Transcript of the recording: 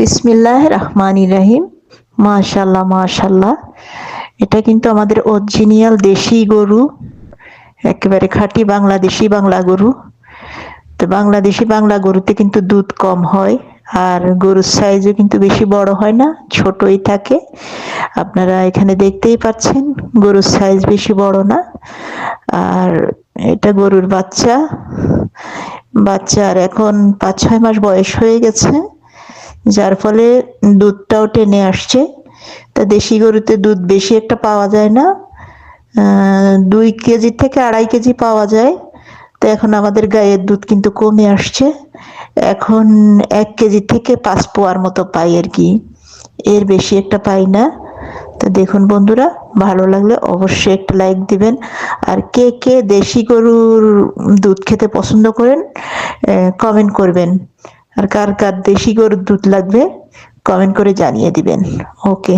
বিসমিল্লাহ রহমানির রহিম। মাশাল্লাহ মাশাল্লাহ, এটা কিন্তু আমাদের অরিজিনাল দেশি গরু, একেবারে খাঁটি বাংলাদেশি বাংলা গরু। তো বাংলাদেশি বাংলা গরুতে কিন্তু দুধ কম হয়, আর গরুর সাইজও কিন্তু বেশি বড় হয় না, ছোটই থাকে। আপনারা এখানে দেখতেই পাচ্ছেন গরুর সাইজ বেশি বড় না। আর এটা গরুর বাচ্চা, বাচ্চার এখন 5-6 মাস বয়স হয়ে গেছে, যার ফলে দুধটাও টেনে আসছে। তা দেশি গরুতে দুধ বেশি একটা পাওয়া যায় না, 2 কেজি থেকে 2.5 কেজি পাওয়া যায়। তো এখন আমাদের গায়ের দুধ কিন্তু কমে আসছে, এখন 1 কেজি থেকে 5 পোয়ার মতো পাই আর কি, এর বেশি একটা পাই না। তো দেখুন বন্ধুরা, ভালো লাগলে অবশ্যই একটা লাইক দিবেন। আর কে কে দেশি গরুর দুধ খেতে পছন্দ করেন কমেন্ট করবেন। আর কার কার দেশি গরুর দুধ লাগবে কমেন্ট করে জানিয়ে দিবেন। ওকে।